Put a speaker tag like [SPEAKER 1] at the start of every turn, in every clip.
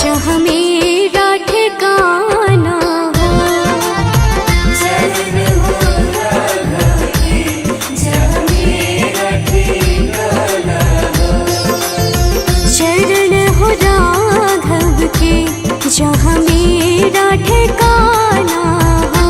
[SPEAKER 1] जहाँ मेरा ठिकाना हो।
[SPEAKER 2] चरण हो राघव के जहाँ मेरा ठिकाना हो।
[SPEAKER 1] चरण हो राघव के जहाँ मेरा ठिकाना हो।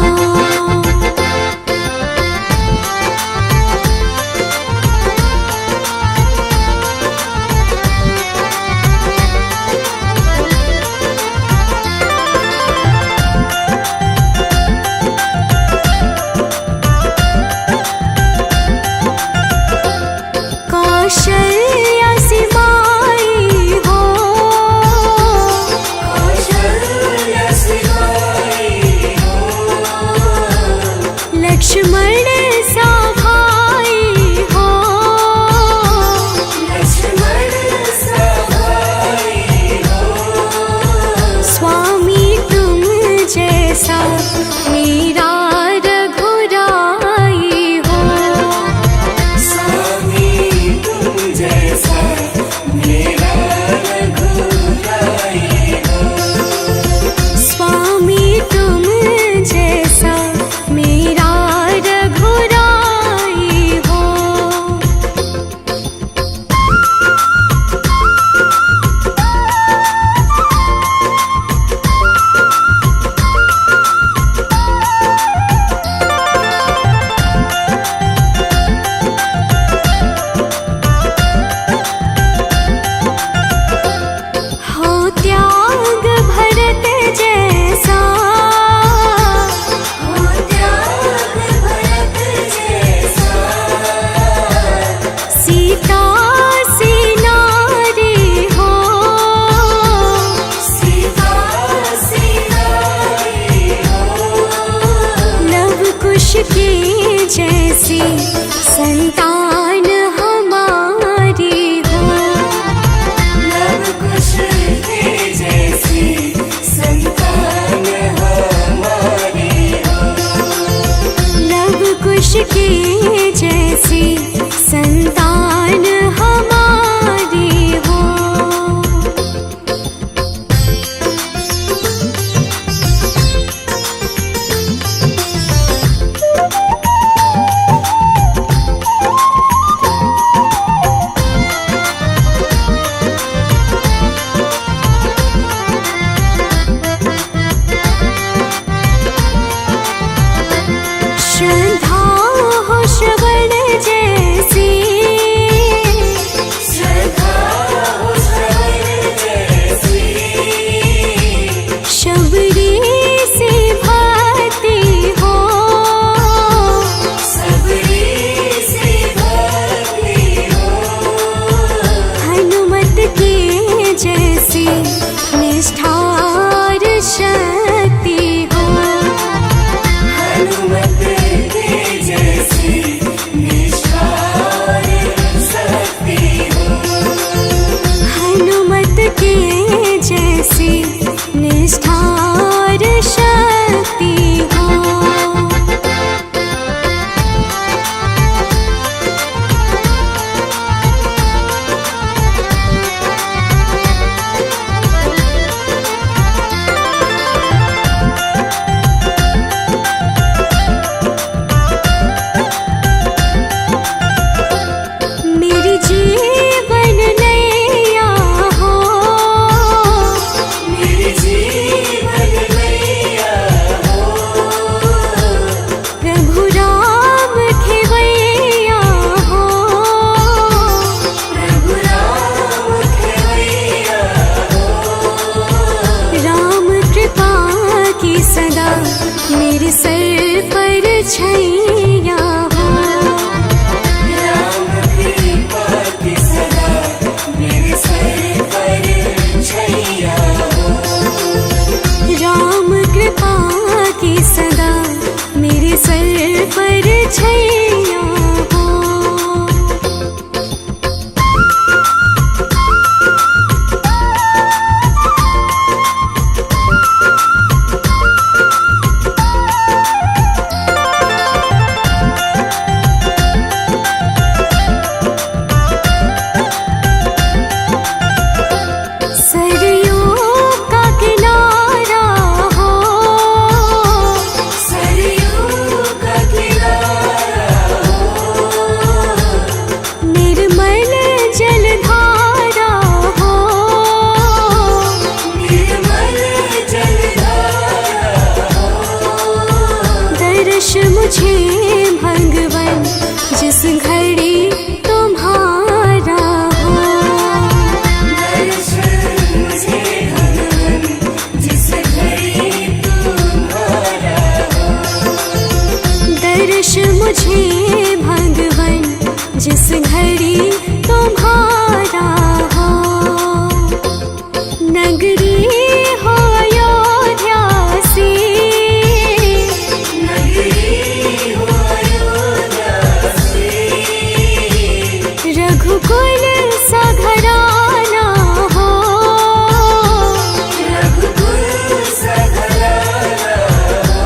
[SPEAKER 1] नगरी हो अयोध्या सी,
[SPEAKER 2] नगरी हो अयोध्या सी,
[SPEAKER 1] रघुकुल सा घराना हो,
[SPEAKER 2] रघुकुल सा घराना हो।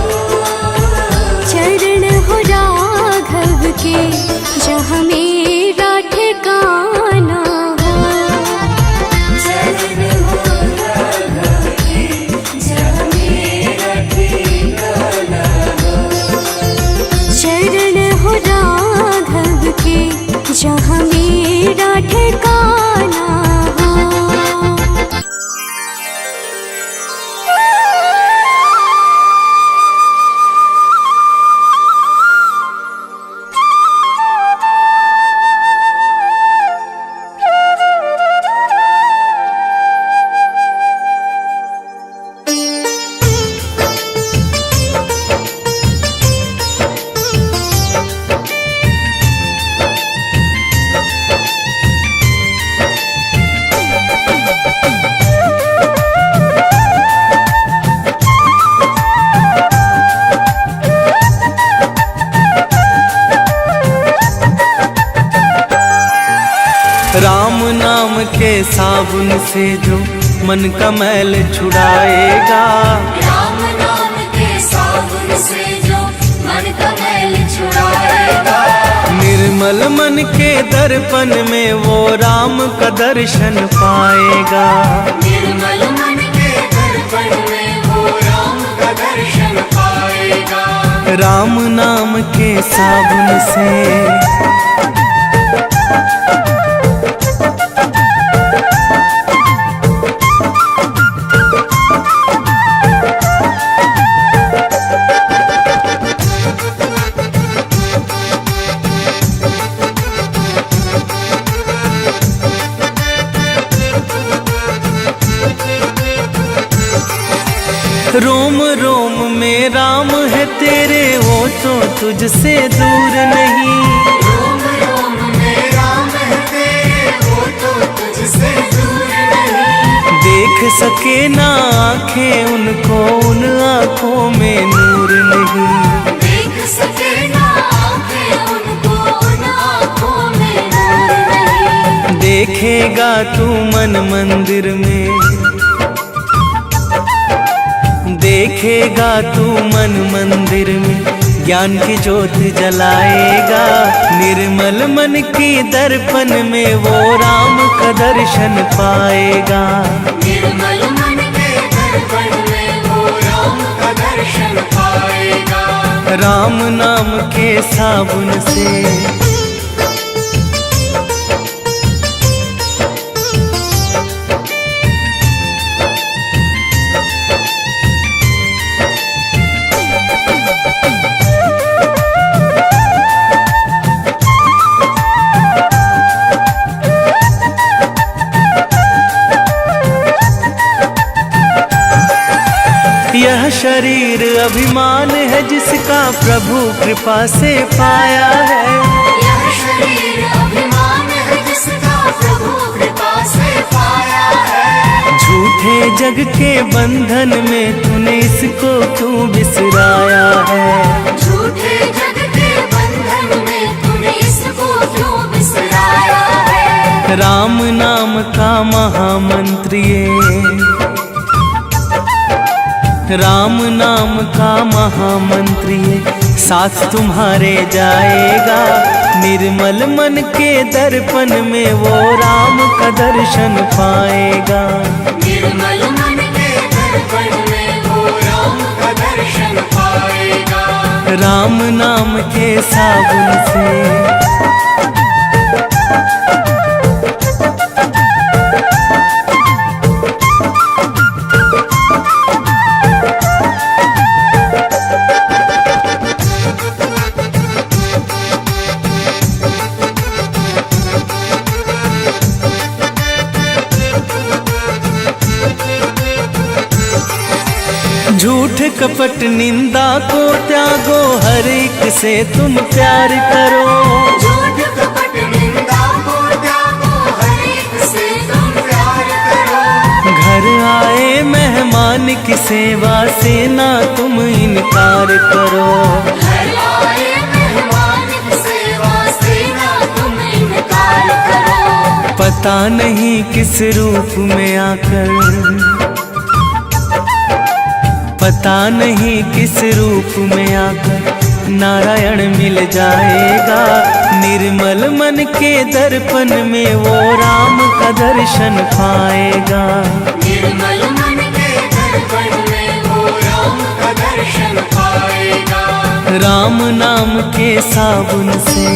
[SPEAKER 1] चरण हो राघव के जहाँ मेरा ठिकाना हो,
[SPEAKER 2] चरण हो राघव के जहाँ मेरा ठिकाना हो,
[SPEAKER 1] चरण हो राघव के जहाँ मेरा ठिकाना हो।
[SPEAKER 3] राम नाम के साबुन से जो मन का मैल छुड़ाएगा,
[SPEAKER 2] राम नाम के साबुन से जो मन का मैल छुड़ाएगा,
[SPEAKER 3] निर्मल मन के दर्पण में वो राम का दर्शन पाएगा।
[SPEAKER 2] निर्मल मन के दर्पण में वो राम का दर्शन पाएगा।
[SPEAKER 3] राम नाम के साबुन से रोम रोम में राम है तेरे, वो तो तुझसे दूर नहीं।
[SPEAKER 2] रोम रोम में राम है तेरे, वो तो तुझसे दूर नहीं।
[SPEAKER 3] देख सके ना आँखें उनको, उन आँखों में नूर नहीं।
[SPEAKER 2] देख सके ना आँखें उनको, उन आँखों में नूर नहीं।
[SPEAKER 3] देखेगा तू मन मंदिर में, देखेगा तू मन मंदिर में, ज्ञान की ज्योत जलाएगा। निर्मल मन की दर्पण में वो राम का दर्शन पाएगा।
[SPEAKER 2] निर्मल मन के दर्पण में वो राम का दर्शन पाएगा।
[SPEAKER 3] राम नाम के साबुन से यह शरीर अभिमान है जिसका प्रभु कृपा से पाया है।
[SPEAKER 2] यह शरीर अभिमान है जिसका प्रभु कृपा से पाया है।
[SPEAKER 3] झूठे जग के बंधन में तूने इसको क्यों बिसराया है।
[SPEAKER 2] झूठे जग के बंधन में तूने इसको क्यों बिसराया है।
[SPEAKER 3] राम नाम का महामंत्र ये, राम नाम का महामंत्र ये साथ तुम्हारे जाएगा। निर्मल मन के दर्पण में वो राम का दर्शन पाएगा।
[SPEAKER 2] निर्मल मन के दर्पण में वो राम का दर्शन पाएगा।
[SPEAKER 3] राम नाम के साबुन से झूठ कपट निंदा को त्यागो, हर एक से तुम प्यार करो।
[SPEAKER 2] झूठ कपट निंदा को त्यागो, हर एक से तुम प्यार करो।
[SPEAKER 3] घर आए मेहमान की सेवा से ना तुम इनकार करो।
[SPEAKER 2] घर आए मेहमान की सेवा से ना तुम इनकार करो।
[SPEAKER 3] पता नहीं किस रूप में आकर, पता नहीं किस रूप में आकर नारायण मिल जाएगा। निर्मल मन के दर्पण में वो राम का दर्शन पाएगा।
[SPEAKER 2] निर्मल मन के दर्पण में वो राम का दर्शन पाएगा।
[SPEAKER 3] राम नाम के साबुन से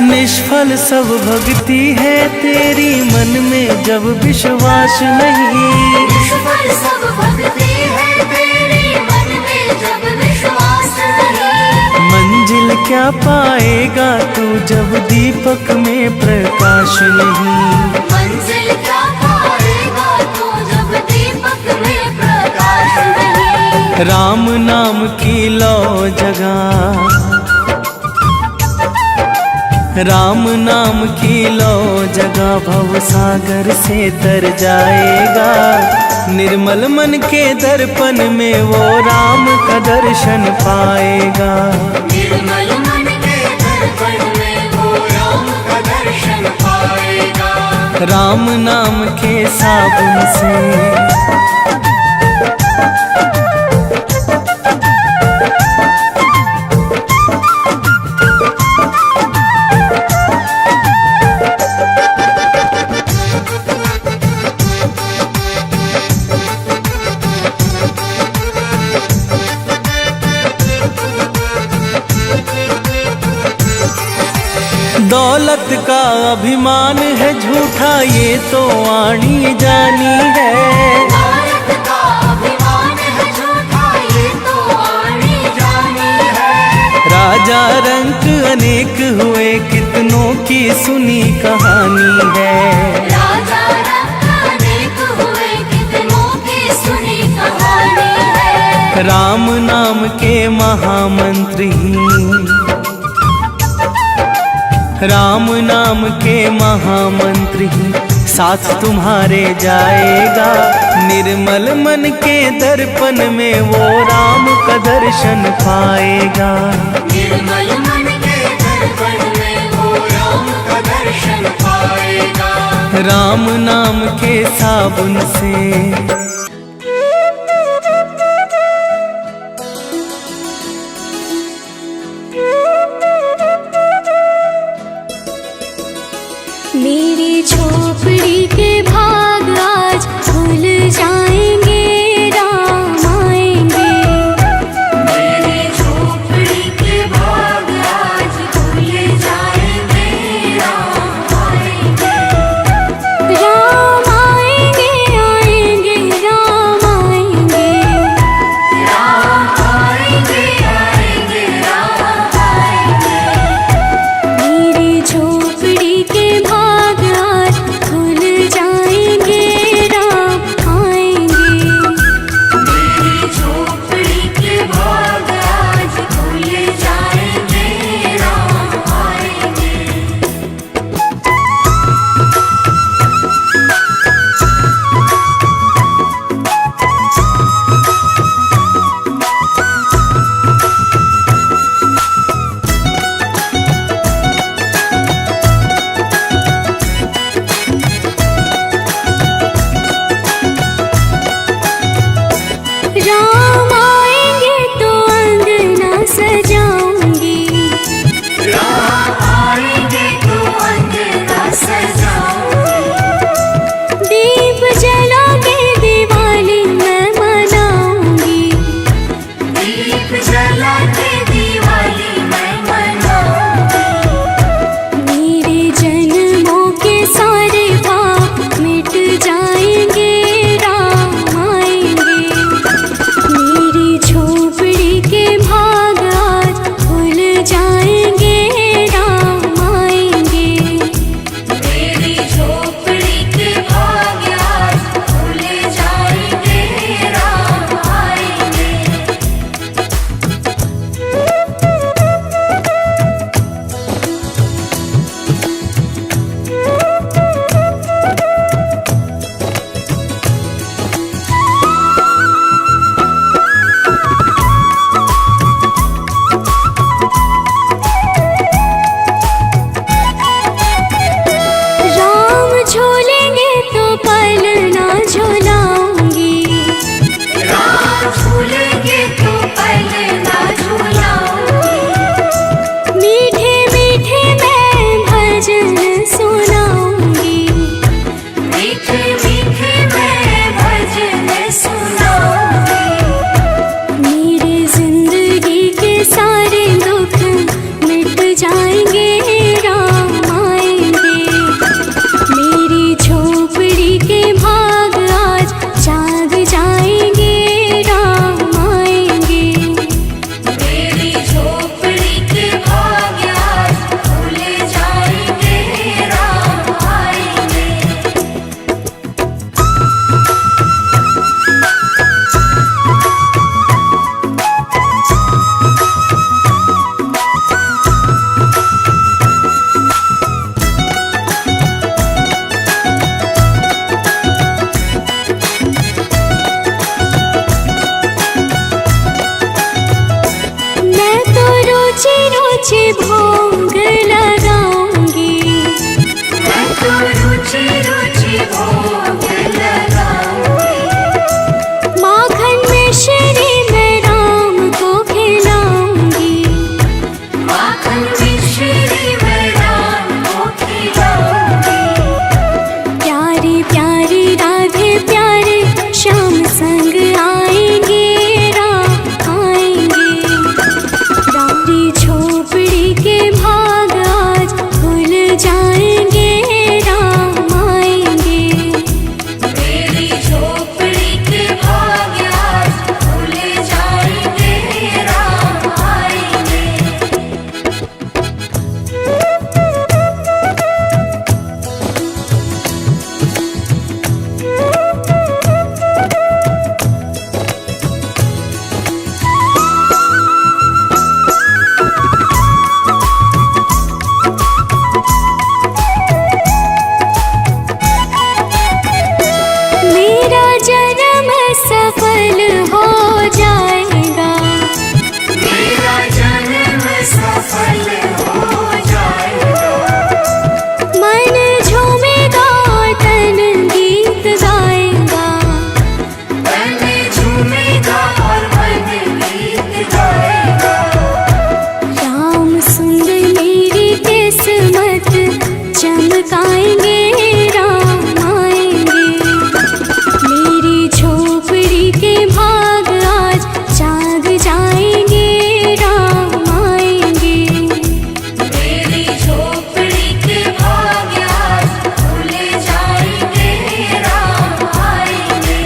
[SPEAKER 3] निष्फल सब भक्ति है तेरी, मन में जब विश्वास नहीं।
[SPEAKER 2] निष्फल सब भक्ति है तेरी, मन में जब विश्वास नहीं।
[SPEAKER 3] मंजिल क्या पाएगा तू जब दीपक में प्रकाश नहीं।
[SPEAKER 2] मंजिल क्या पाएगा तू जब दीपक में प्रकाश नहीं।
[SPEAKER 3] राम नाम की लो जगा, राम नाम की लो जगा भव सागर से तर जाएगा। निर्मल मन के दर्पण में वो राम का दर्शन पाएगा।
[SPEAKER 2] निर्मल मन के दर्पण में वो राम का दर्शन पाएगा।
[SPEAKER 3] राम नाम के साबुन से दौलत का अभिमान है झूठा ये तो आनी जानी है।
[SPEAKER 2] दौलत का अभिमान है झूठा ये तो आनी जानी है।
[SPEAKER 3] राजा रंक अनेक हुए कितनों की सुनी कहानी है।
[SPEAKER 2] राजा रंक अनेक हुए कितनों की सुनी कहानी है।
[SPEAKER 3] राम नाम के महामंत्री, राम नाम के महामंत्री साथ तुम्हारे जाएगा। निर्मल मन के दर्पण में वो राम का दर्शन पाएगा।
[SPEAKER 2] निर्मल मन के दर्पण में वो राम का दर्शन पाएगा।
[SPEAKER 3] राम नाम के साबुन से
[SPEAKER 1] मेरी झोपड़ी के भाग आज खुल जाएंगे, राम आएंगे।
[SPEAKER 2] मेरी झोपड़ी के भाग आज खुल जाएंगे, राम आएंगे।
[SPEAKER 1] राम आएंगे, आएंगे, राम भोग लगाऊंगी।
[SPEAKER 2] मैं तो रुचि रुचि भोग लगाऊंगी।
[SPEAKER 1] माखन मिश्री मैं राम को खिलाऊंगी।
[SPEAKER 2] माखन मिश्री मैं राम को खिलाऊंगी।
[SPEAKER 1] प्यारी प्यारी राधे प्यारे श्याम संग आएंगे, राम आएंगे। रानी झोपड़ी के भाग आज खुल जाएंगे, राम आएंगे।
[SPEAKER 2] मेरी झोपड़ी के भाग आज खुल जाएंगे, राम आएंगे।
[SPEAKER 1] मेरा जन्म सफल हो जाएगा।
[SPEAKER 2] मेरा जन्म सफल हो जाएगा।
[SPEAKER 1] मन झूमेगा तन गीत गाएगा।
[SPEAKER 2] तन झूमेगा और मन गीत गाएगा।
[SPEAKER 1] राम सुंदर मेरी किस्मत चमकाएंगे, राम आएंगे। मेरी झोपड़ी के भाग आज जाग जाएंगे, राम आएंगे।
[SPEAKER 2] मेरी झोपड़ी के भाग आज खुल जाएंगे, राम आएंगे।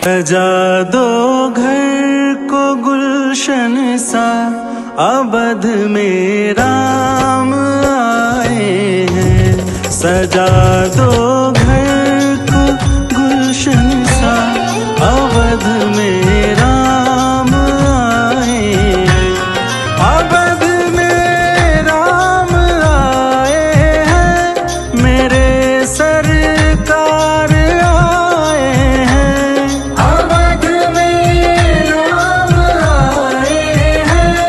[SPEAKER 3] सजा दो घर को गुलशन सा, अवध में राम आए हैं। सजा दो घर को गुलशन सा, अवध में राम आए हैं। अवध में राम आए हैं, मेरे सरकार आए हैं। अवध में राम आए हैं,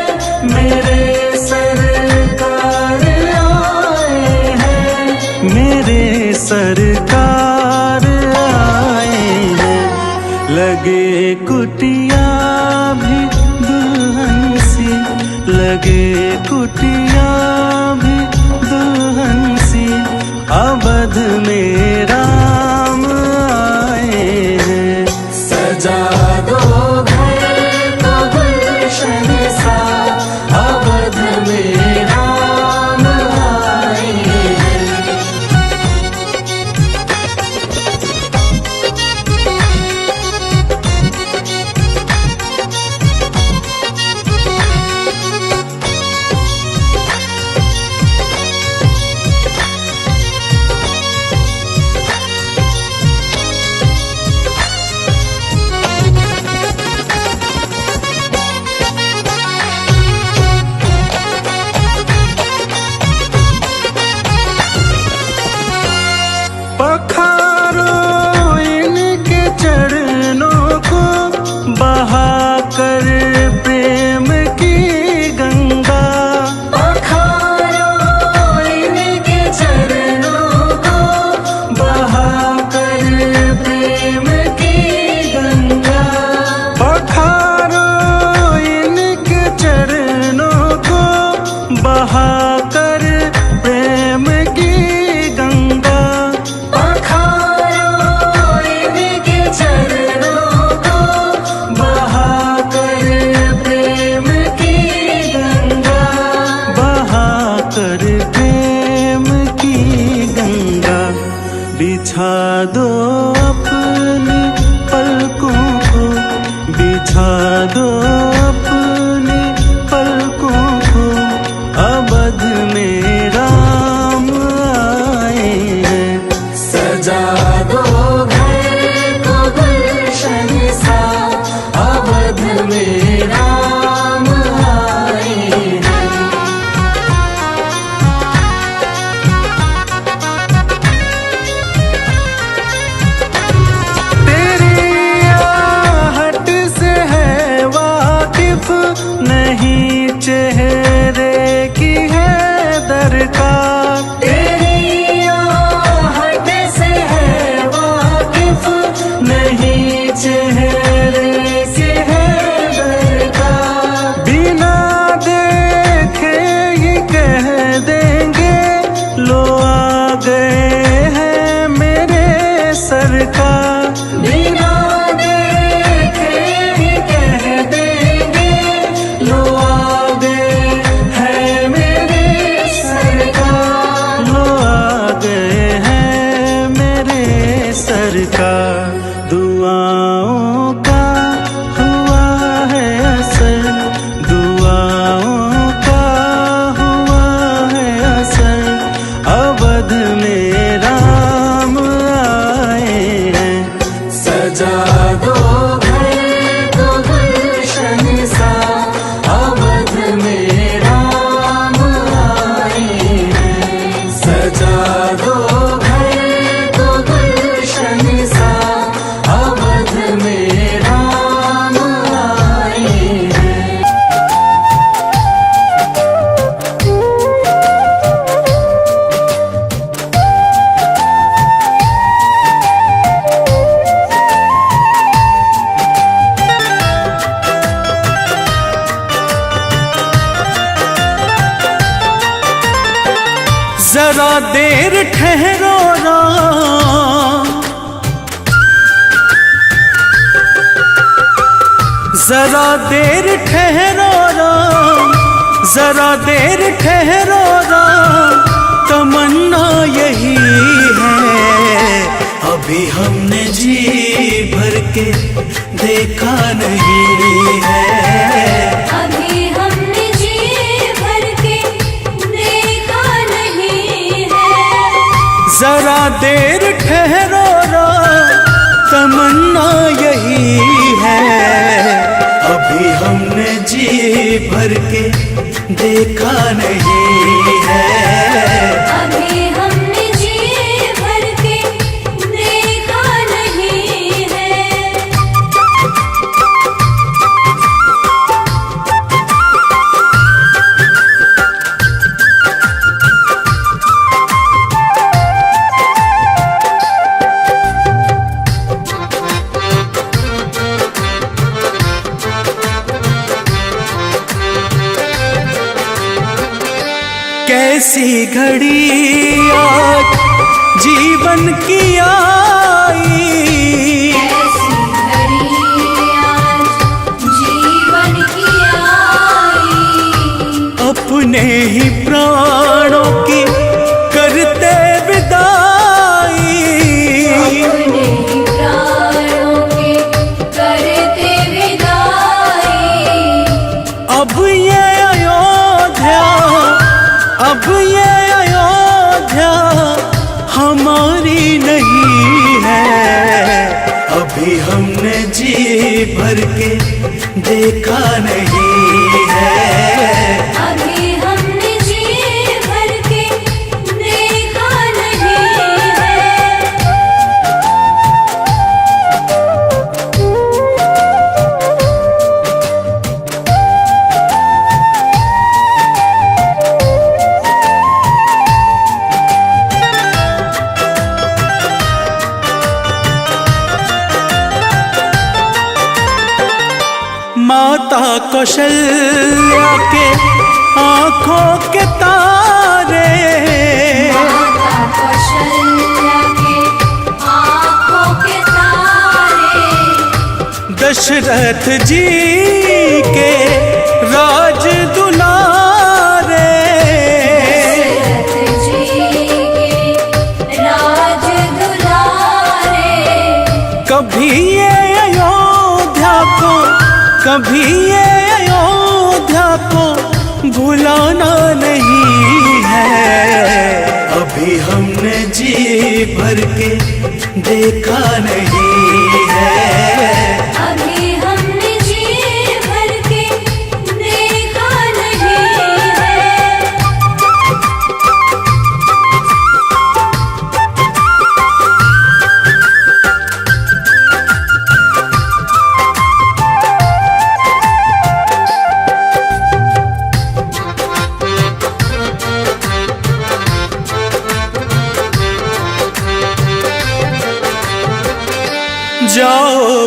[SPEAKER 3] मेरे सरकार आए हैं। मेरे सरकार आए हैं। लगे कुटिया भी दुल्हन सी, लगे कुटिया भी दुल्हन सी, अवध में राम आए हैं। सजा दो घर को गुलशन सा, अवध में राम आए हैं। पखारो इनके चरणों को, बहाकर प्रेम की गंगा। पखारो इनके चरणों को, बहाकर प्रेम की गंगा। पखारो इनके चरणों को, बहाकर प्रेम की गंगा। पखारो इनके चरणों को, बहाकर प्रेम की गंगा। बहाकर प्रेम की गंगा। बिछा दो अपनी पलकों को, बिछा दो अपनी पलकों को, अवध में राम आए हैं। सजा दो घर को गुलशन सा, अवध में राम आए हैं। सरकार। तेरी आहट से है वाकिफ नहीं चेहरे से है दरकार। बिना देखे ही कह देंगे लो आ गए हैं मेरे सरकार। बिना देखे ही कह देंगे लो आ गए हैं मेरे सरकार। लो आ गए हैं मेरे सरकार। दुआओं का हुआ है असर, दुआओं का हुआ है असर। अवध में राम आए हैं। सजा दो घर को गुलशन सा, अवध में राम आए हैं। सजा दो घर को गुलशन सा, अवध में राम आए हैं। जरा देर ठहरो राम, जरा देर ठहरो राम, जरा देर ठहरो राम। तमन्ना यही है अभी हमने जी भर के देखा नहीं है।
[SPEAKER 1] अभी हमने जी भर के देखा नहीं है।
[SPEAKER 3] जरा देर ठहरो राम, तमन्ना यही है अभी हमने जी भर के देखा नहीं है।
[SPEAKER 1] अभी हमने जी भर के देखा नहीं है।
[SPEAKER 3] कैसी घड़ी आज जीवन की आई,
[SPEAKER 1] ऐसी घड़ी आज जीवन की आई।
[SPEAKER 3] अपने ही प्राणों की करते विदाई।
[SPEAKER 1] अपने ही प्राणों की करते विदाई।
[SPEAKER 3] अब ये अयोध्या, अब ये अयोध्या हमारी नहीं है। अभी हमने जी भर के देखा नहीं है।
[SPEAKER 1] अभी हमने जी भर के देखा नहीं है।
[SPEAKER 3] माता कौशल्या के आंखों के तारे,
[SPEAKER 1] माता कौशल्या के आँखों के तारे।
[SPEAKER 3] दशरथ जी के राज दुलारे।
[SPEAKER 1] दशरथ जी के राज दुलारे।
[SPEAKER 3] कभी ये अयोध्या को, कभी ये अयोध्या को भुलाना नहीं है। अभी हमने जी भर के देखा नहीं है।
[SPEAKER 1] अभी हमने जी भर के देखा नहीं है।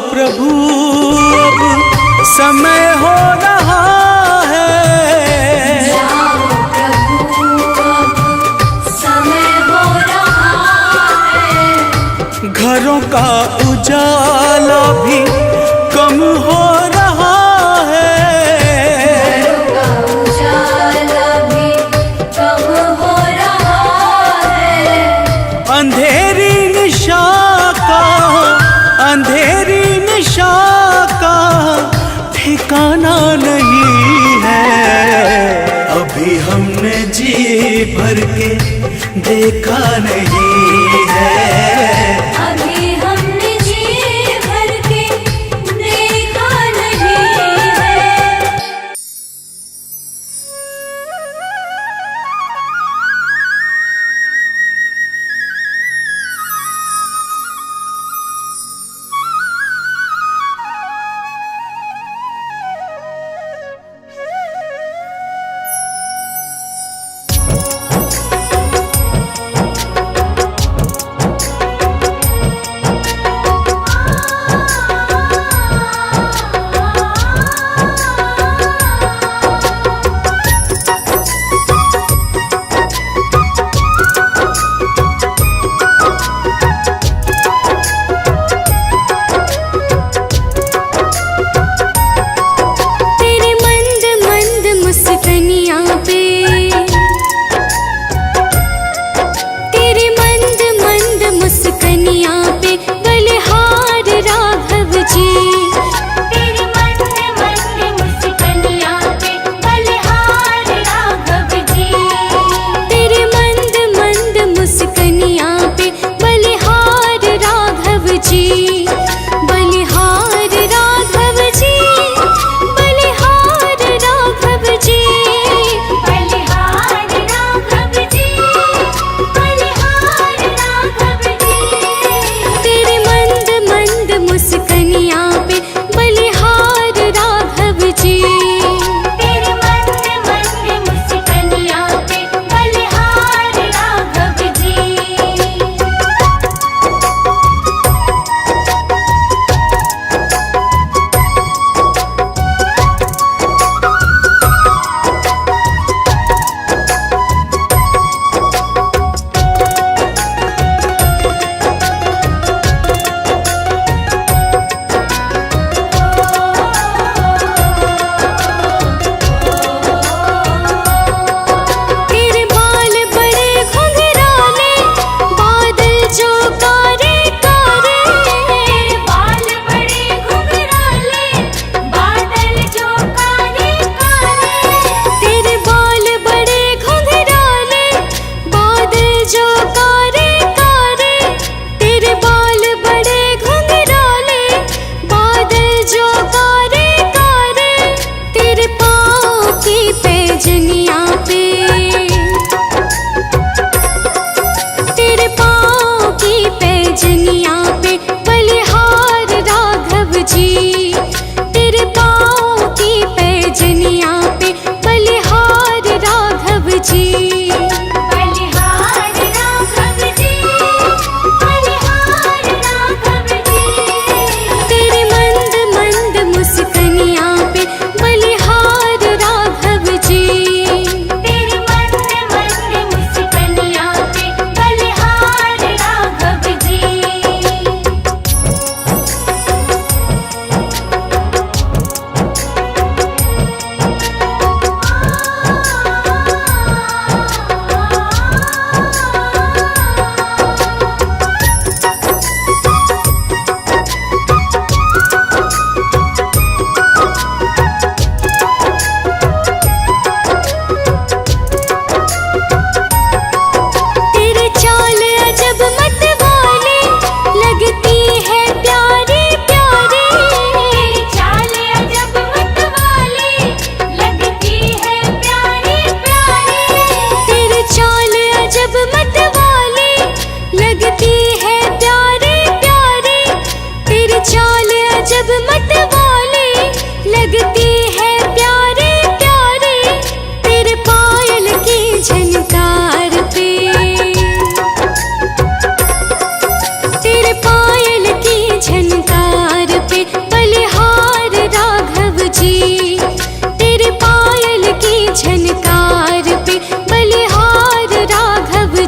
[SPEAKER 3] प्रभु अब समय हो रहा है।
[SPEAKER 1] जाओ प्रभु अब समय हो रहा है।
[SPEAKER 3] घरों का उजाला भी कम हो रहा है।
[SPEAKER 1] घरों का उजाला भी कम हो रहा है।
[SPEAKER 3] अंधेरी निशा का ठिकाना नहीं है। अभी हमने जी भर के देखा नहीं है।
[SPEAKER 1] अभी हमने जी भर के देखा नहीं है।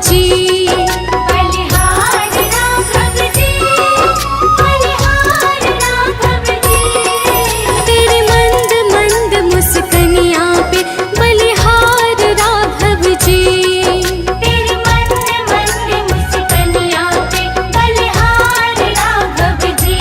[SPEAKER 1] जी। बलिहार राघव जी, बलिहार राघव जी। तेरे मंद मंद मुस्कनिया पे बलिहार राघव जी। तेरे मंद मंद मुस्कनिया पे बलिहार राघव जी।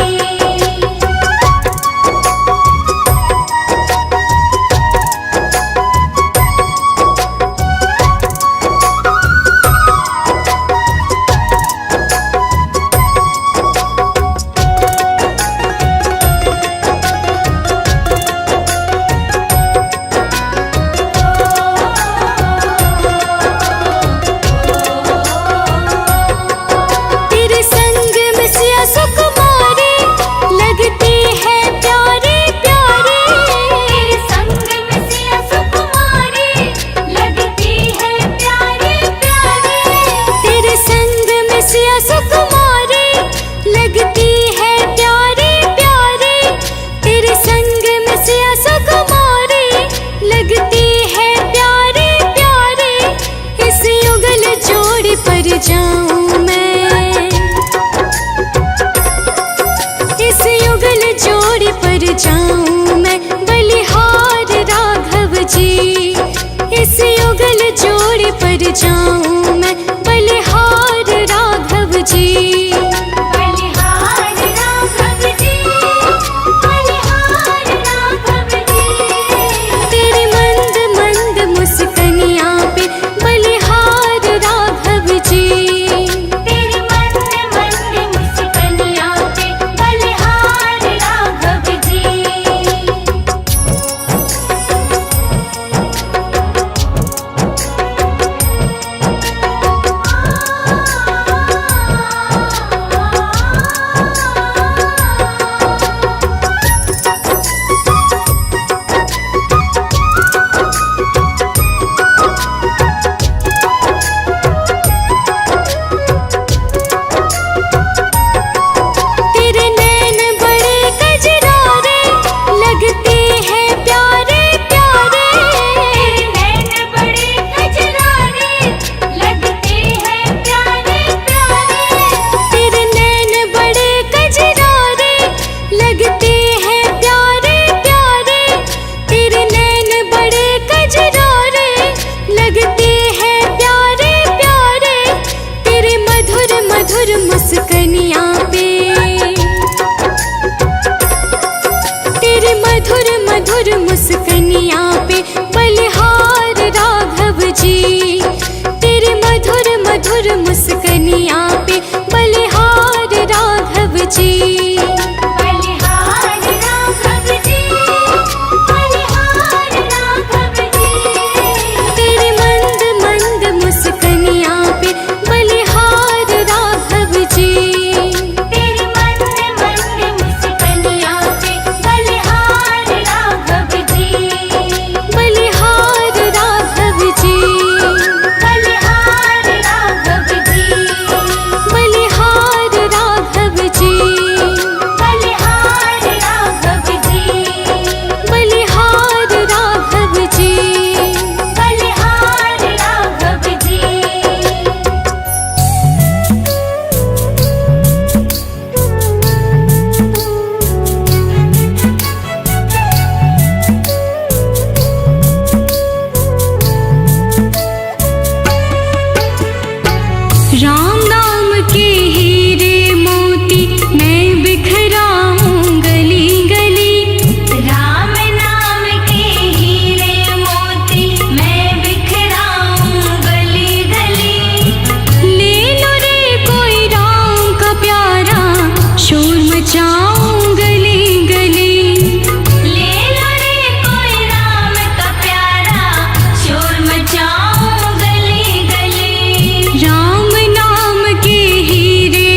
[SPEAKER 1] तेरे संग में सिया सुकुमारी लगती है प्यारी प्यारी। तेरे संग में सिया सुकुमारी लगती है प्यारी प्यारी। तेरे संग में सिया सुकुमारी लगती है प्यारी प्यारी। तेरे संग में सिया सुकुमारी लगती है प्यारी प्यारी। इस युगल जोड़ी पर जाऊं मैं, इस युगल जोड़ी पर जाऊं मैं बलिहार राघव जी। इस युगल जोड़ी पर जाऊं मैं बलिहार राघव जी। बलिहार राघव जी, बलिहार राघव जी। तेरे मंद मंद मुस्कनिया पे बलिहार राघव जी। तेरे मंद मंद मुस्कनिया पे बलिहार राघव जी। तेरे नैन बड़े कजरारे लगते हैं प्यारे प्यारे। तेरे नैन बड़े कजरारे लगते हैं प्यारे प्यारे। तेरे नैन बड़े कजरारे लगते हैं प्यारे प्यारे। तेरे नैन बड़े कजरारे लगते हैं प्यारे प्यारे। तेरे मधुर मधुर मुस्कनिया पे, तेरे मधुर मधुर मुस्कनिया पे बलिहार राघव जी। तेरे मधुर मधुर मुस्कनिया पे बलिहार राघव जी। बलिहार राघव जी, बलिहार राघव जी। तेरे मंद मंद मुस्कनिया पे बलिहार राघव जी। तेरे मंद मंद मुस्कनिया पे बलिहार राघव जी। बलिहार राघव जी, बलिहार राघव जी। बलिहार राघव जी, बलिहार राघव जी। बलिहार राघव जी, बलिहार राघव जी। राम नाम के हीरे मोती मैं बिखराऊं गली गली। राम नाम के हीरे मोती मैं बिखराऊं गली गली। ले लो रे कोई राम का प्यारा शोर मचाऊं गली गली। ले लो रे कोई राम का प्यारा शोर मचाऊं गली गली। राम नाम के हीरे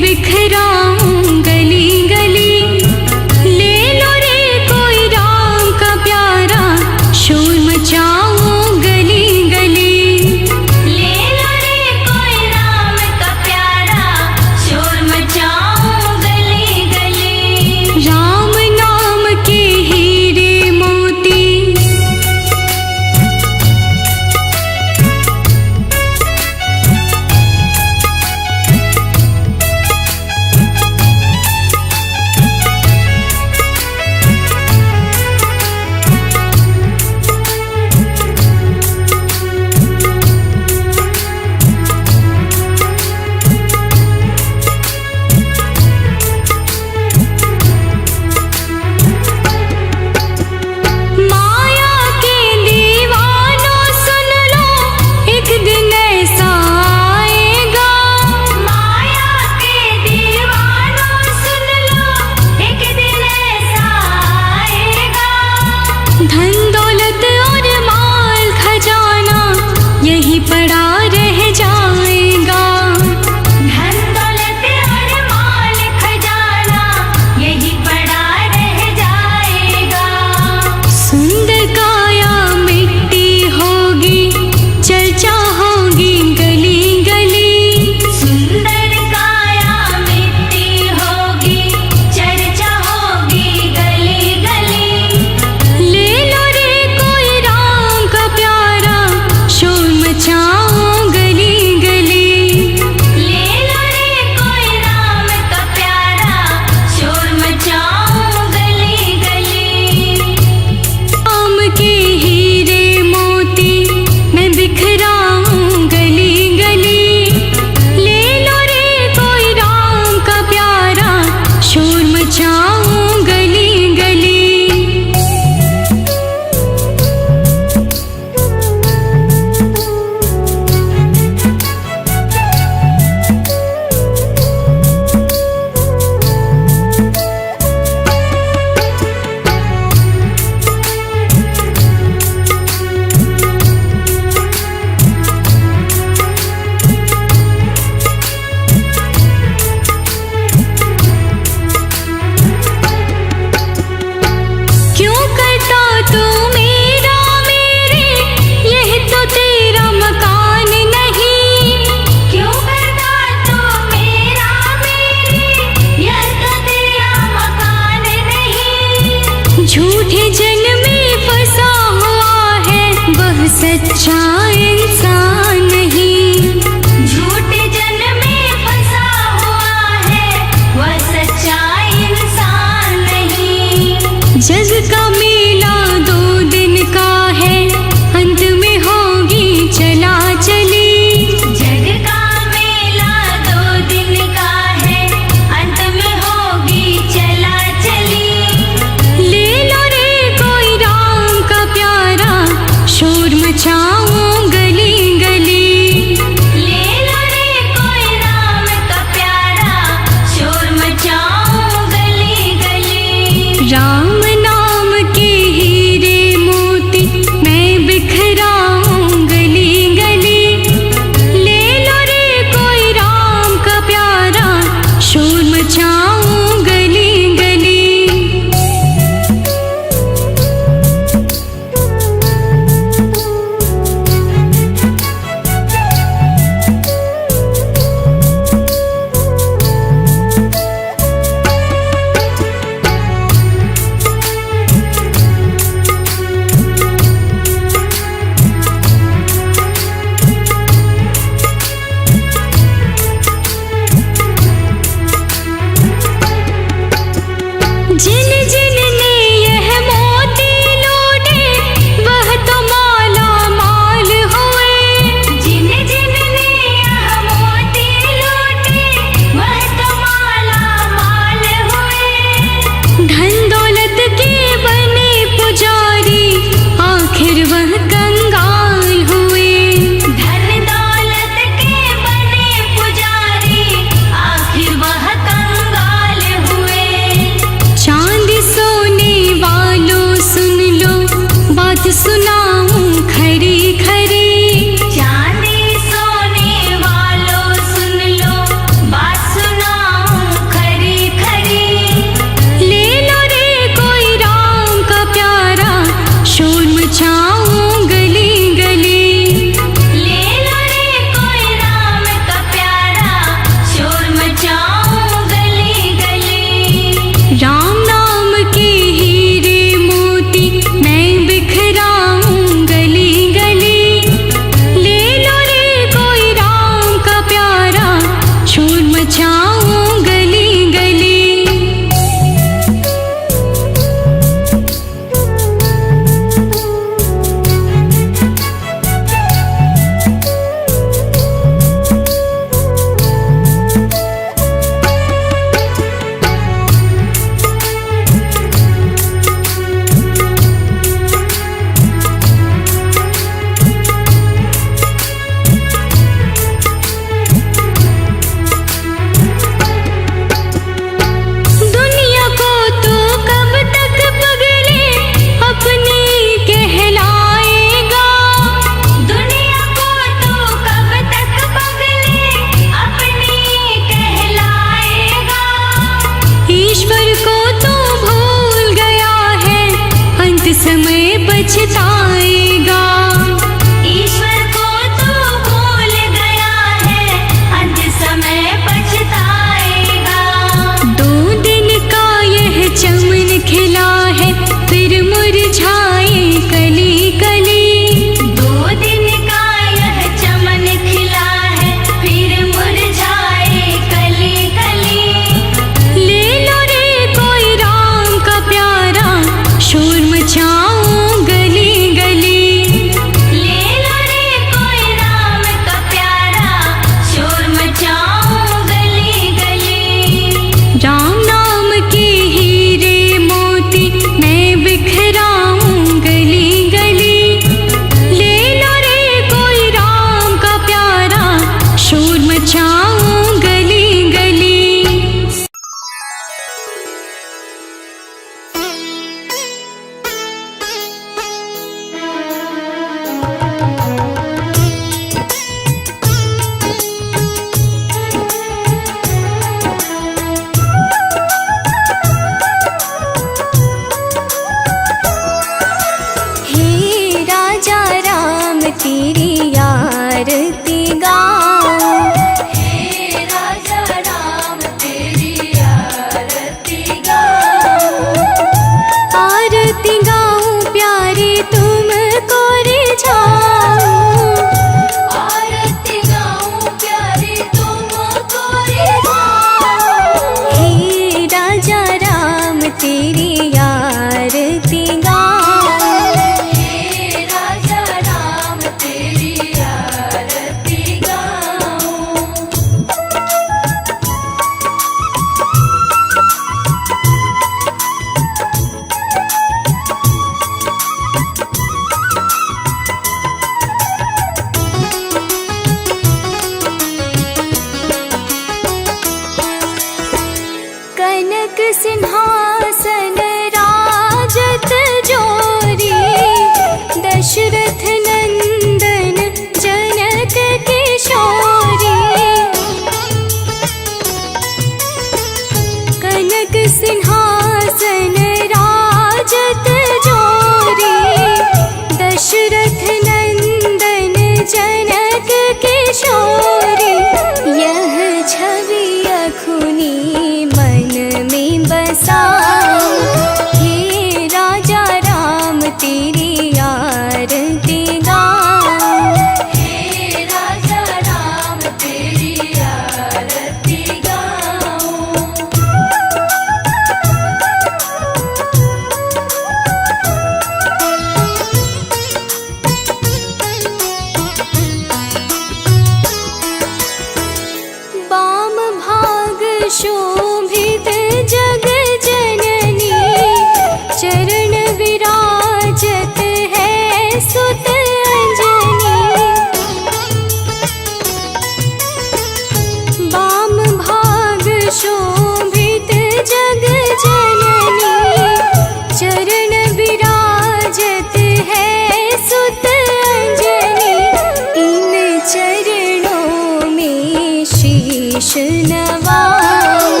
[SPEAKER 1] शीश नवाऊं।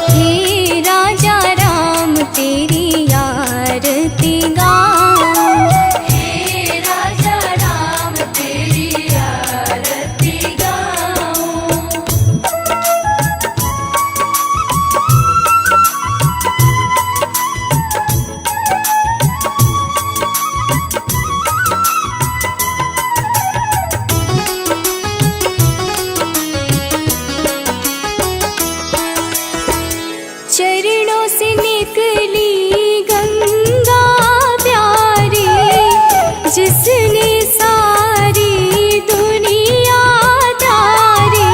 [SPEAKER 1] हे राजा राम तेरी आरती गाऊं। हे राजा राम तेरी आरती गाऊं। चरणों से निकली गंगा प्यारी, जिसने सारी दुनिया तारी।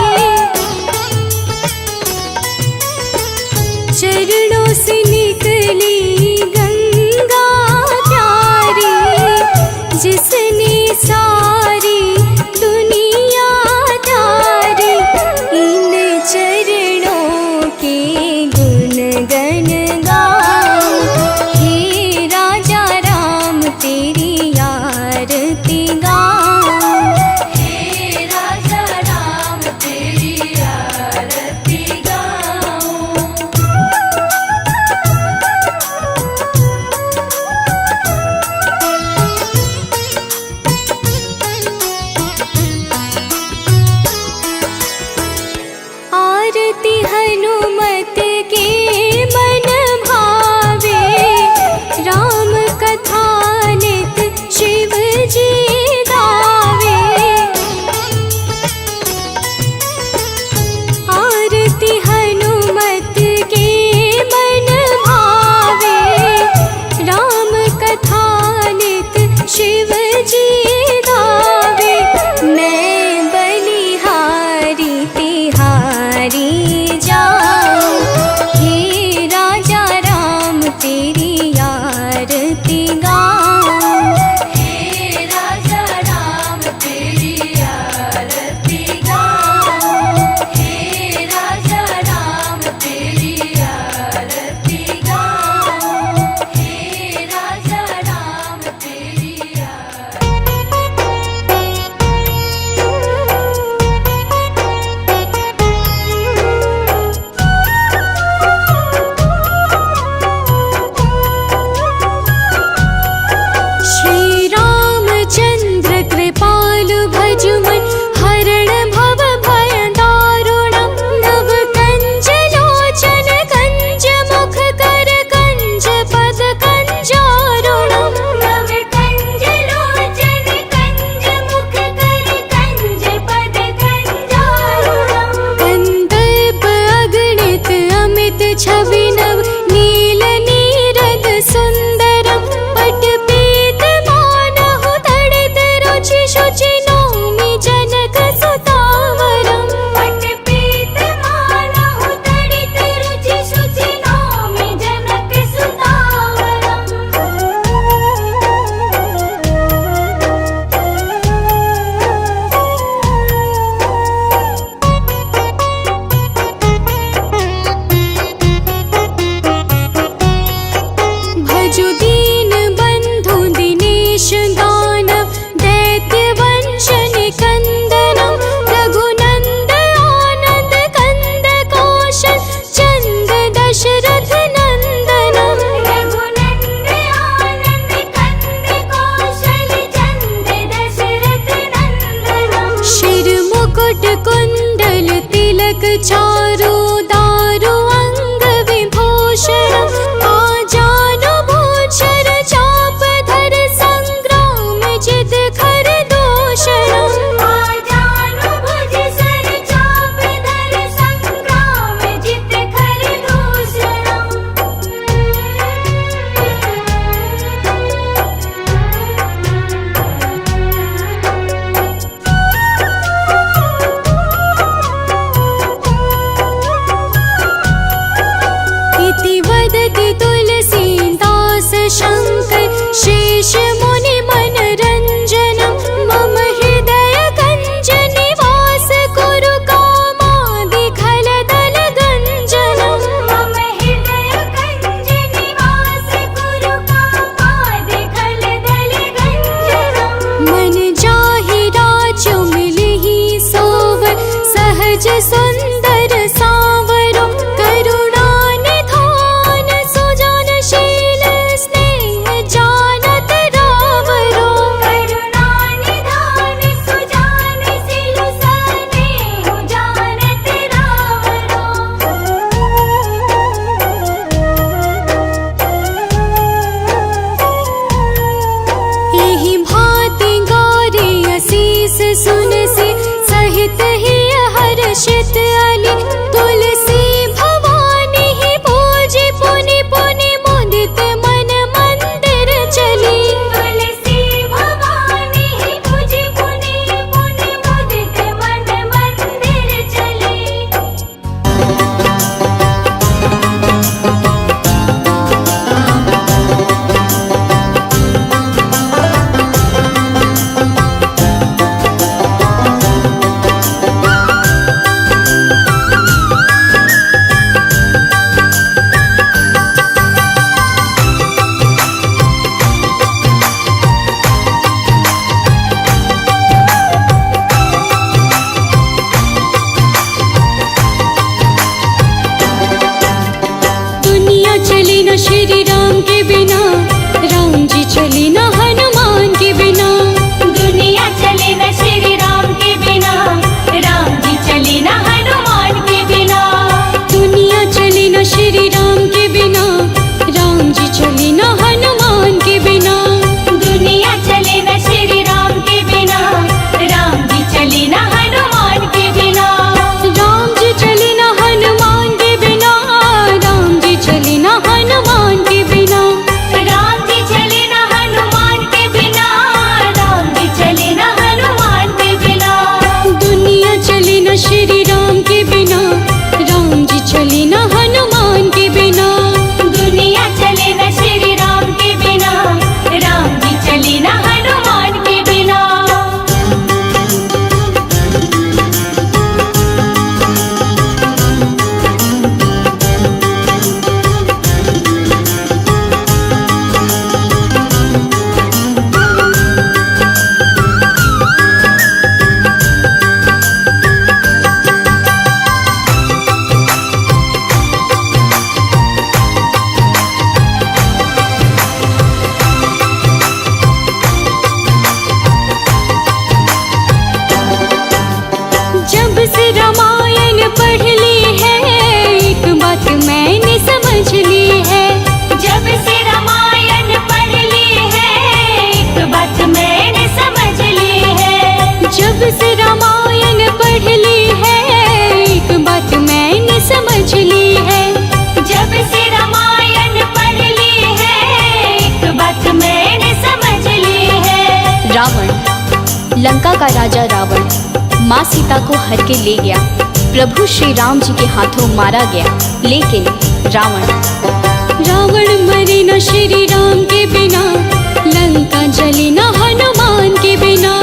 [SPEAKER 1] चरणों से निकली गंगा प्यारी, जिसने सारी दुनिया तारी। इन चरणों के गण गाऊं। हे राजा राम तेरी आरती गाऊं। हे राजा राम तेरी आरती गाऊं। आरती हनुमत के मन भावे, राम कथा नित शिव जी गावे। आरती हनुमत के मन भावे, राम कथा नित शिव जी गावे। मैं बलिहारी तिहारी जाऊं। हे राजा राम तेरी आरती गाऊं। हे राजा राम तेरी आरती गाऊं। हे राजा राम तेरी आरती गाऊं। हे राजा राम तेरी श्री रामचंद्र कृपालु भजुमन, हरण भव भय दारुणम्। नव कंज लोचन कंज मुख कर कंज पद कंजारुणम्। नव कंज लोचन कंज मुख कर कंज पद कंजारुणम्। कंदर्प अगणित अमित छवि नव, नील नीरद सुंदरम्। पट पीत मानहु तड़ित रुचि शुचि, नौमि जनक सुतावरम्। पट पीत मानहु तड़ित रुचि शुचि, नौमि जनक सुतावरम्। भजु दीन बंधु दिनेश दानव, दैत्य वंश निकंदनम्। रघुनंद आनंद कंद कौशल, चंद दशरथ नंदनम्। रघुनंद आनंद कंद कौशल, चंद दशरथ नंदनम्। शिर मुकुट कुंडल तिलक चारु, दारु अंग विभूषणम्। आजानु भूषण चाप धर, संग्राम जित खर दूषणम्। आजानु भुज सर चाप धर, संग्राम जित खर दूषणम्। इति वदति तुलसीदास शंकर, शेष मुनि मनरंजनम्। मम हृदय कंज निवास कुरु, कामादि खलदल गंजनम्। मम हृदय कंज निवास कुरु, कामादि खलदल गंजनम्। मन जाहि राजु मिलहि सोवर, सहज सुंदर
[SPEAKER 4] माँ सीता को हर के ले गया। प्रभु श्री राम जी के हाथों मारा गया। लेकिन
[SPEAKER 1] रावण मरे न श्री राम के बिना, लंका जली न हनुमान के बिना।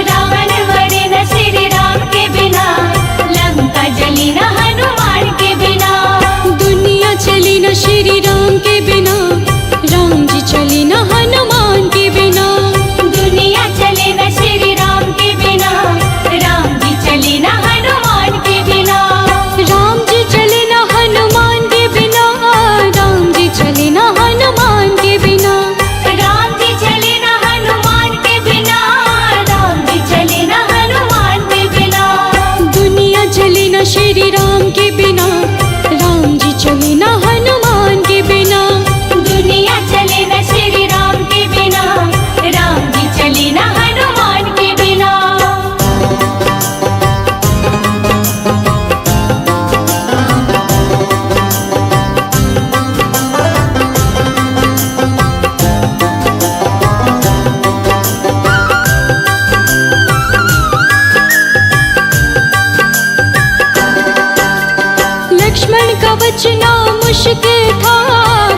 [SPEAKER 5] रावण मरे न श्री राम के बिना, लंका जली न हनुमान के बिना।
[SPEAKER 1] दुनिया चली न श्री राम के बिना, राम जी चली न हनुमान के बिना।
[SPEAKER 5] दुनिया चले न श्री राम के बिना, राम जी चले न हनुमान के बिना।
[SPEAKER 1] राम जी चले न हनुमान के बिना, राम जी चले न हनुमान के बिना।
[SPEAKER 5] राम जी चले न हनुमान के बिना, राम जी चले न हनुमान के बिना।
[SPEAKER 1] दुनिया चले न श्री राम के बिना, राम जी चले न हनुमान के बिना।
[SPEAKER 5] दुनिया चले न श्री राम के बिना, राम जी चले न हनुमान के बिना।
[SPEAKER 1] लक्ष्मण का बचना मुश्किल था,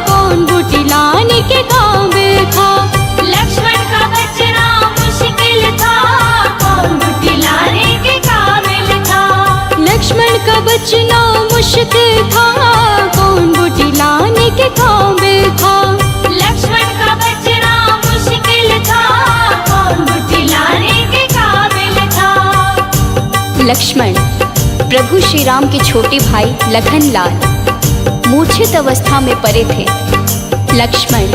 [SPEAKER 1] कौन बूटी लाने के काबिल था।
[SPEAKER 5] लक्ष्मण का बचना मुश्किल था, कौन बूटी लाने के काबिल था।
[SPEAKER 1] लक्ष्मण का बचना मुश्किल था, कौन बूटी लाने के काबिल था।
[SPEAKER 5] लक्ष्मण का बचना मुश्किल था, कौन बूटी लाने के काबिल था।
[SPEAKER 4] लक्ष्मण प्रभु श्री राम के छोटे भाई लखन लाल मूर्छित अवस्था में पड़े थे।
[SPEAKER 1] लक्ष्मण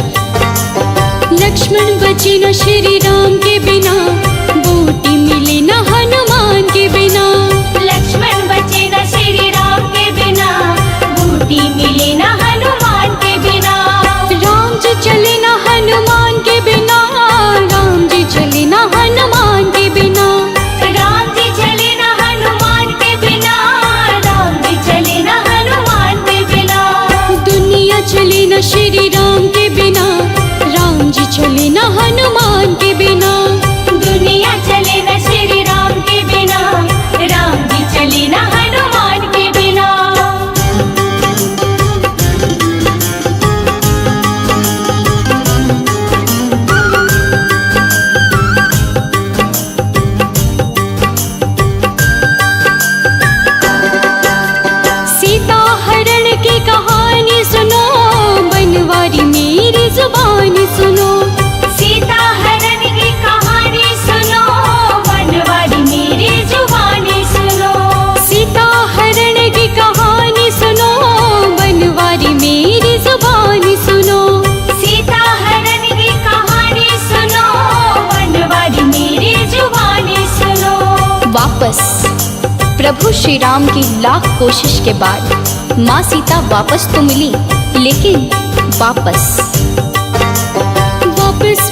[SPEAKER 1] बचे न श्री राम के बिना, बूटी मिली न हनुमान के बिना।
[SPEAKER 5] लक्ष्मण बचे न श्री राम के बिना, बूटी मिली न हनुमान के बिना।
[SPEAKER 1] राम जी चले न हनुमान के बिना, राम जी चले न हनुमान के बिना।
[SPEAKER 5] राम जी चले न हनुमान के बिना, राम जी चले न हनुमान के बिना।
[SPEAKER 1] दुनिया चले न श्री राम के बिना, राम जी चले न हनुमान के बिना।
[SPEAKER 5] दुनिया चले न श्री राम के बिना, राम जी चले न हनुमान के बिना।
[SPEAKER 1] सीता हरण की कहानी सुनो, बनवारी मेरी जुबानी सुनो।
[SPEAKER 5] सीता हरण की कहानी सुनो, बनवारी मेरी जुबानी सुनो।
[SPEAKER 1] सीता हरण की कहानी सुनो, बनवारी मेरी जुबानी सुनो।
[SPEAKER 5] सीता हरण की कहानी सुनो, बनवारी मेरी जुबानी सुनो।
[SPEAKER 4] वापस प्रभु श्री राम की लाख कोशिश के बाद माँ सीता वापस तो मिली, लेकिन वापस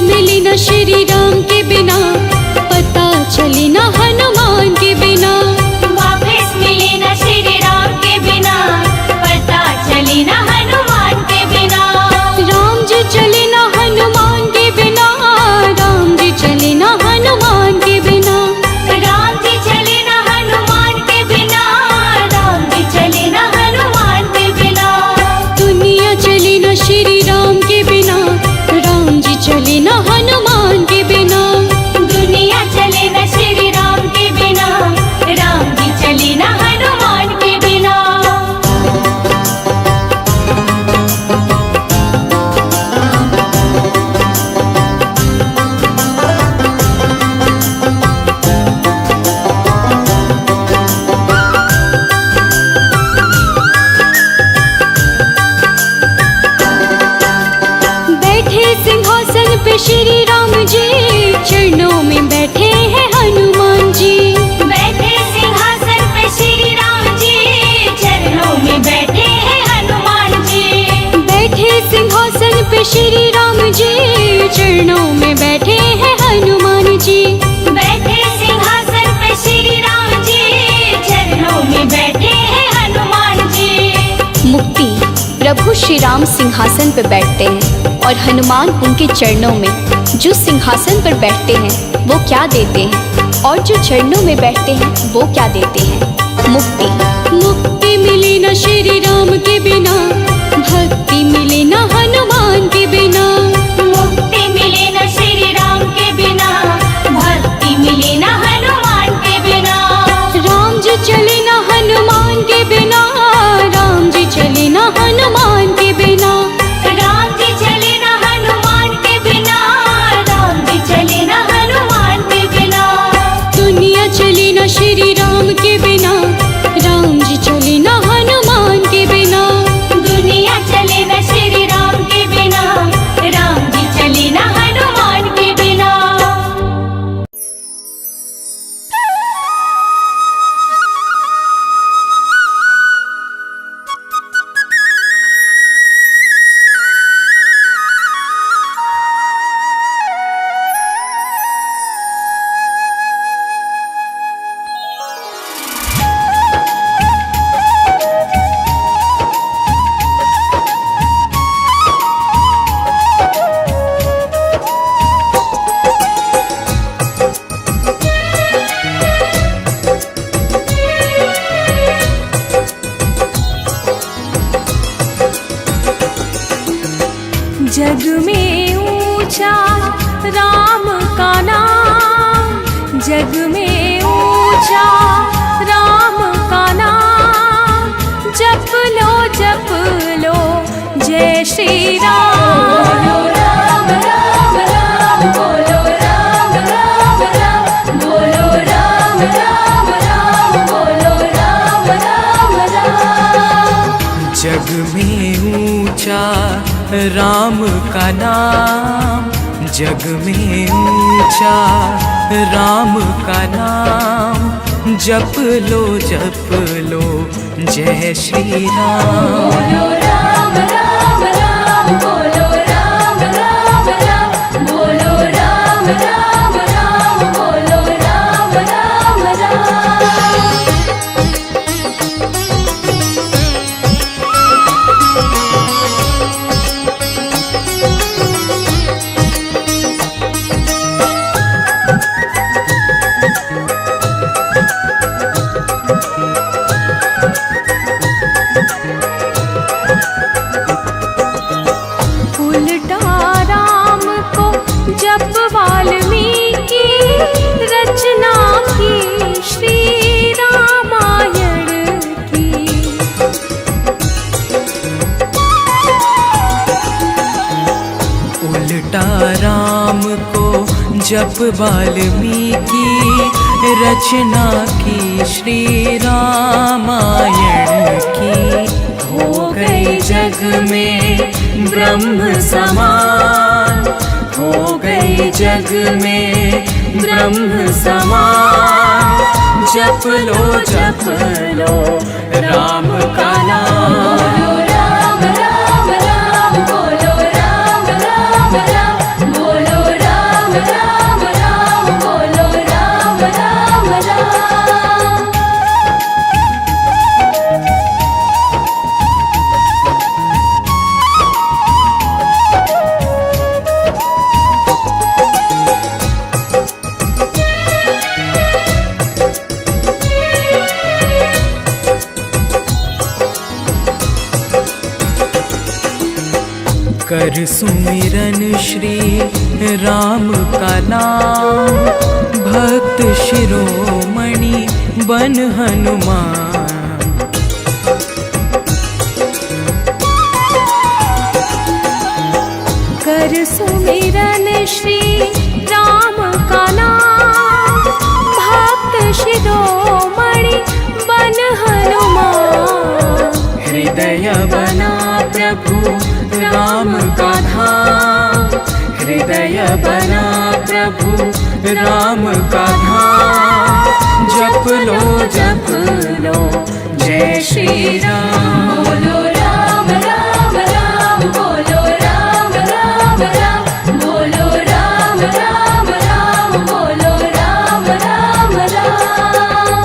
[SPEAKER 4] मिली न श्री राम के बिना, पता चली न हनुमान के बिना।
[SPEAKER 5] वापस मिले न श्री राम के बिना, पता चली न हनुमान के बिना।
[SPEAKER 1] राम जी चले न हनुमान के बिना, राम जी चले न हनुमान के बिना।
[SPEAKER 5] राम जी चले न हनुमान के बिना, राम जी चले न हनुमान के बिना।
[SPEAKER 1] दुनिया चली न श्री राम के बिना, राम जी चले न हनुमान के बिना।
[SPEAKER 5] दुनिया चले न श्री राम के बिना, राम जी चले न हनुमान के बिना।
[SPEAKER 1] बैठे सिंहासन पे श्री राम जी, चरणों में बैठे हैं हनुमान जी।
[SPEAKER 5] बैठे सिंहासन पे श्री राम जी, चरणों में बैठे हैं हनुमान जी।
[SPEAKER 1] बैठे सिंहासन पे श्री राम जी, चरणों में बैठे हैं हनुमान जी।
[SPEAKER 5] बैठे सिंहासन पे श्री राम जी, चरणों में बैठे हैं हनुमान जी।
[SPEAKER 4] मुक्ति प्रभु श्री राम सिंहासन पर बैठते हैं और हनुमान उनके चरणों में जो सिंहासन पर बैठते हैं वो क्या देते हैं? और जो चरणों में बैठते हैं वो क्या देते हैं? मुक्ति।
[SPEAKER 1] मुक्ति मिले न श्री राम के बिना, भक्ति मिले न हनुमान के बिना।
[SPEAKER 5] मुक्ति मिले न श्री राम के बिना, भक्ति मिले न हनुमान के बिना।
[SPEAKER 1] राम जी चले न हनुमान के बिना, राम जी चले न हनुमान के बिना।
[SPEAKER 5] राम जी चले न हनुमान के बिना, राम जी चले न हनुमान के बिना।
[SPEAKER 1] दुनिया चले न श्री राम के बिना, राम जी चले न हनुमान के बिना।
[SPEAKER 5] दुनिया चले न श्री राम के बिना, राम जी चले न हनुमान के बिना।
[SPEAKER 6] जग में ऊंचा राम का नाम, जग में ऊंचा राम का नाम। जप लो जय श्री राम। बोलो राम राम राम, बोलो राम राम राम, बोलो राम राम राम, बोलो राम राम राम।
[SPEAKER 3] जग में ऊंचा राम का नाम, जग में ऊंचा राम का नाम। जप लो जय श्री राम।
[SPEAKER 6] बोलो राम राम राम, बोलो राम राम राम, बोलो राम राम राम, बोलो राम राम राम। उल्टा राम को जप वाल्मीकि रचना की श्री रामायण की।
[SPEAKER 3] उल्टा राम को जप वाल्मीकि रचना की श्री रामायण की। हो गए जग में ब्रह्म समान, हो गए जग में ब्रह्म समान। जप लो राम का नाम।
[SPEAKER 6] बोलो राम राम राम, बोलो राम राम राम, बोलो राम राम राम, बोलो राम राम राम।
[SPEAKER 3] कर सुमिरन श्री राम का नाम। भक्त शिरोमणि बन हनुमान।
[SPEAKER 6] कर सुमिरन श्री राम का नाम। भक्त शिरोमणि बन हनुमान।
[SPEAKER 3] हृदय बना प्रभु राम का धाम। हृदय बना प्रभु राम का धाम। जप लो जय श्री राम।
[SPEAKER 6] बोलो राम राम राम, बोलो राम राम राम, बोलो राम राम राम, बोलो राम राम राम।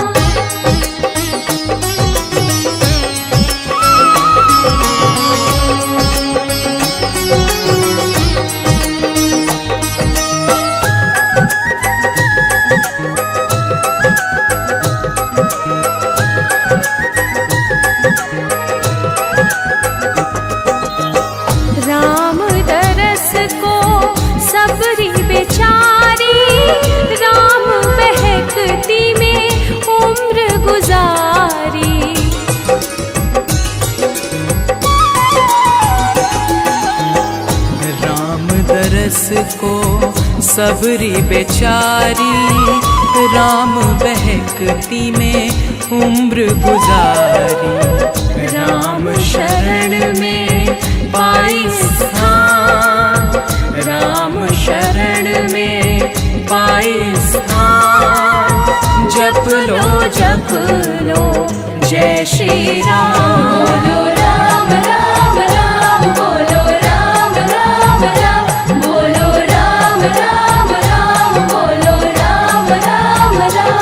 [SPEAKER 3] सबरी बेचारी राम बहकती में उम्र गुजारी। राम शरण में पाई स्थान, राम शरण में पाई स्थान। जप लो जय श्री राम।
[SPEAKER 6] बोलो राम राम राम, बोलो राम राम राम, बोलो राम राम राम, बोलो राम राम राम।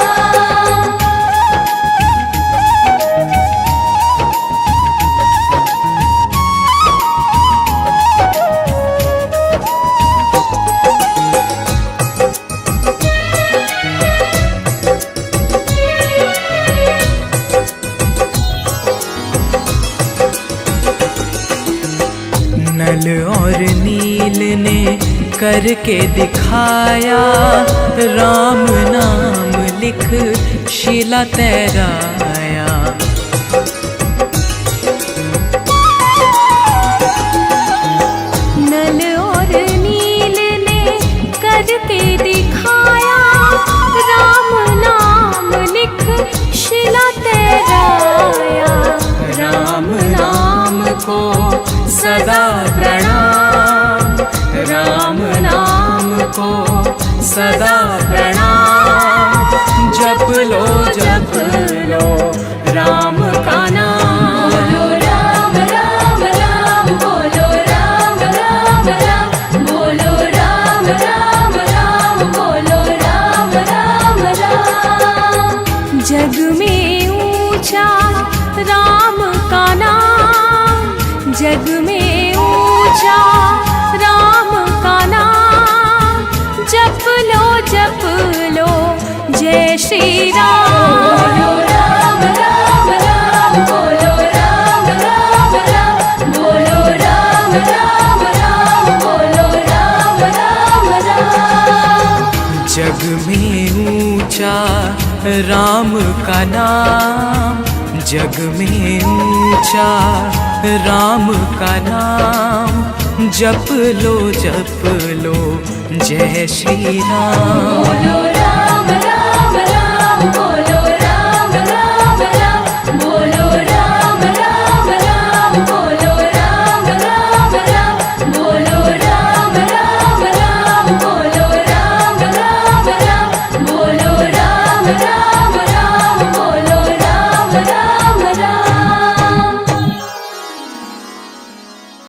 [SPEAKER 3] नल और नील ने करके दिखाया, राम नाम लिख शिला तैराया।
[SPEAKER 6] नल और नील ने करके दिखाया, राम नाम लिख शिला तैराया।
[SPEAKER 3] राम नाम को सदा प्रणाम, राम नाम को सदा प्रणाम। जप लो राम का नाम।
[SPEAKER 6] बोलो राम राम राम, बोलो राम राम राम, बोलो राम राम राम, बोलो राम राम राम। जग में ऊंचा राम का नाम, जग में ऊंचा राम का नाम। जप लो जय श्री राम। बोलो राम राम राम, बोलो राम राम राम, बोलो राम राम राम, बोलो राम राम राम।
[SPEAKER 3] जग में ऊंचा राम का नाम, जग में ऊंचा राम का नाम। जप लो जय श्री राम।
[SPEAKER 6] बोलो